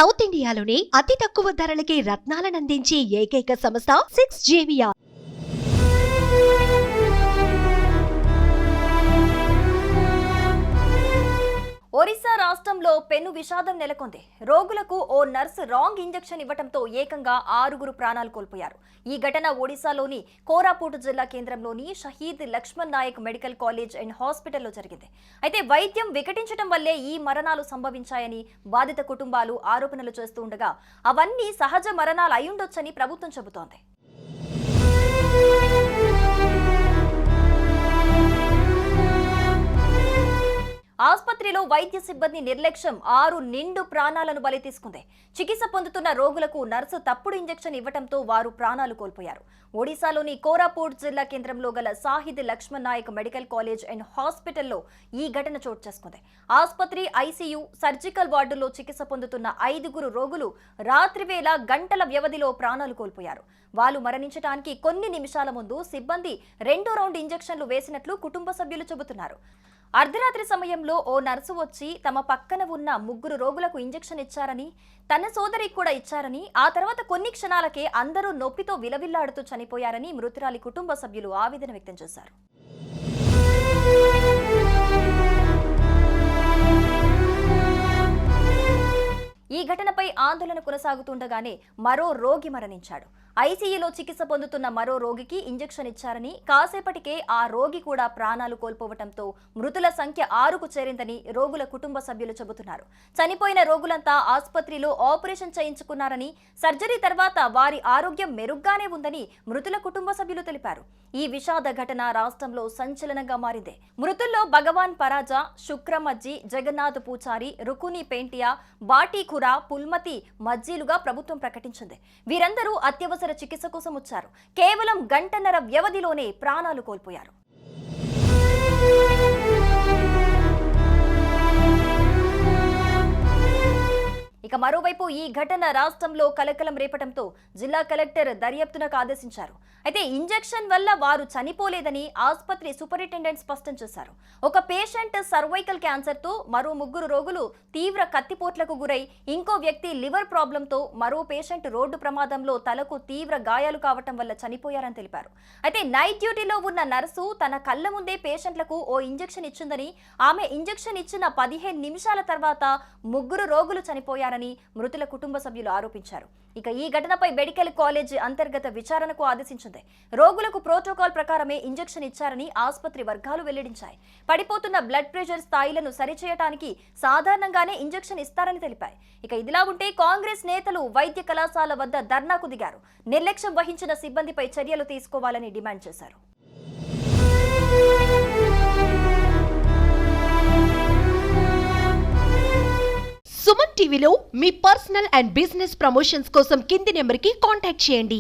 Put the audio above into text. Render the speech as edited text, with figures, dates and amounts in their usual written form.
South ఇండియాలోని అతి తక్కువ ధరలకి రత్నాలనందించే ఏకైక సంస్థ 6JVR. ఒరిస్సా రాష్ట్రంలో పెను విషాదం నెలకొంది. రోగులకు ఓ నర్సు రాంగ్ ఇంజెక్షన్ ఇవ్వడంతో ఏకంగా 6 ప్రాణాలు కోల్పోయారు. ఈ ఘటన ఒడిశాలోని కోరాపుట్ జిల్లా కేంద్రంలోని Shaheed Laxman Nayak medical college and హాస్పిటల్లో జరిగింది. అయితే వైద్యం వికటించడం వల్లే ఈ మరణాలు సంభవించాయని బాధిత కుటుంబాలు ఆరోపణలు చేస్తూ ఉండగా అవన్నీ సహజ మరణాలు అయ్యుండొచ్చని ప్రభుత్వం చెబుతోంది. ఆసుపత్రిలో వైద్య సిబ్బంది నిర్లక్ష్యం 6 నిండు ప్రాణాలను బలి తీసుకుంది. చికిత్స పొందుతున్న రోగులకు నర్సు తప్పుడు ఇంజెక్షన్ ఇవ్వడంతో వారు ప్రాణాలు కోల్పోయారు. ఒడిశాలోని కోరాపుట్ జిల్లా కేంద్రంలో గల Shaheed Laxman Nayak medical college and హాస్పిటల్లో ఈ ఘటన చోటు చేసుకుంది. ఆసుపత్రి ఐసీయూ సర్జికల్ వార్డులో చికిత్స పొందుతున్న 5 రోగులు రాత్రివేళ గంటల వ్యవధిలో ప్రాణాలు కోల్పోయారు. వాళ్ళు మరణించడానికి కొన్ని నిమిషాల ముందు సిబ్బంది 2వ రౌండ్ ఇంజెక్షన్లు వేసినట్లు కుటుంబ సభ్యులు చెబుతున్నారు. అర్ధరాత్రి సమయంలో ఓ నర్సు వచ్చి తమ పక్కన ఉన్న 3 రోగులకు ఇంజెక్షన్ ఇచ్చారని, తన సోదరికి కూడా ఇచ్చారని, ఆ తర్వాత కొన్ని క్షణాలకే అందరూ నొప్పితో విలవిల్లాడుతూ చనిపోయారని మృతురాలి కుటుంబ సభ్యులు ఆవేదన వ్యక్తం చేశారు. ఈ ఘటనపై ఆందోళన కొనసాగుతుండగానే మరో రోగి మరణించాడు. ఐసీయూలో చికిత్స పొందుతున్న మరో రోగికి ఇంజెక్షన్ ఇచ్చారని, కాసేపటికే ఆ రోగి కూడా ప్రాణాలు కోల్పోవడంతో మృతుల సంఖ్య 6కు చేరిందని రోగుల కుటుంబ సభ్యులు చెబుతున్నారు. చనిపోయిన రోగులంతా ఆసుపత్రిలో ఆపరేషన్ చేయించుకున్నారని, సర్జరీ తర్వాత వారి ఆరోగ్యం మెరుగ్గానే ఉందని మృతుల కుటుంబ సభ్యులు తెలిపారు. ఈ విషాద ఘటన రాష్ట్రంలో సంచలనంగా మారింది. మృతుల్లో భగవాన్ పరాజా, శుక్రమజ్జి, జగన్నాథ్ పూచారి, రుకుని పెంటియా, బాటీఖురా, పుల్మతి మజ్జీలుగా ప్రభుత్వం ప్రకటించింది. వీరందరూ అత్యవసర చికిత్స కోసం వచ్చారు. కేవలం గంటన్నర వ్యవధిలోనే ప్రాణాలు కోల్పోయారు. ఇక మరోవైపు ఈ ఘటన రాష్ట్రంలో కలకలం రేపడంతో జిల్లా కలెక్టర్ దర్యాప్తునకు ఆదేశించారు. అయితే ఇంజెక్షన్ వల్ల వారు చనిపోలేదని ఆసుపత్రి సూపరింటెండెంట్ స్పష్టం చేశారు. ఒక పేషెంట్ సర్వైకల్ క్యాన్సర్తో, మరో 3 రోగులు తీవ్ర కత్తిపోట్లకు గురై, ఇంకో వ్యక్తి లివర్ ప్రాబ్లంతో, మరో పేషెంట్ రోడ్డు ప్రమాదంలో తలకు తీవ్ర గాయాలు కావటం వల్ల చనిపోయారని తెలిపారు. అయితే నైట్ డ్యూటీలో ఉన్న నర్సు తన కళ్ళ ముందే పేషెంట్లకు ఓ ఇంజెక్షన్ ఇచ్చిందని, ఆమె ఇంజెక్షన్ ఇచ్చిన 15 నిమిషాల తర్వాత 3 రోగులు చనిపోయారని మృతుల కుటుంబ సభ్యులు ఆరోపించారు. ఇక ఈ ఘటనపై మెడికల్ కాలేజ్ అంతర్గత విచారణకు ఆదేశించింది. రోగులకు ప్రోటోకాల్ ప్రకారమే ఇంజెక్షన్ ఇచ్చారని ఆసుపత్రి వర్గాలు వెల్లడించాయి. పడిపోతున్న బ్లడ్ ప్రెషర్ స్థాయిలను సరిచేయడానికి సాధారణంగానే ఇంజెక్షన్ ఇస్తారని తెలిపాయి. ఇక ఇదిలా ఉంటే కాంగ్రెస్ నేతలు వైద్య కళాశాల వద్ద ధర్నాకు దిగారు. నిర్లక్ష్యం వహించిన సిబ్బందిపై చర్యలు తీసుకోవాలని డిమాండ్ చేశారు. సుమన్ టీవీలో మీ పర్సనల్ అండ్ బిజినెస్ ప్రమోషన్స్ కోసం కింది నెంబర్కి కాంటాక్ట్ చేయండి.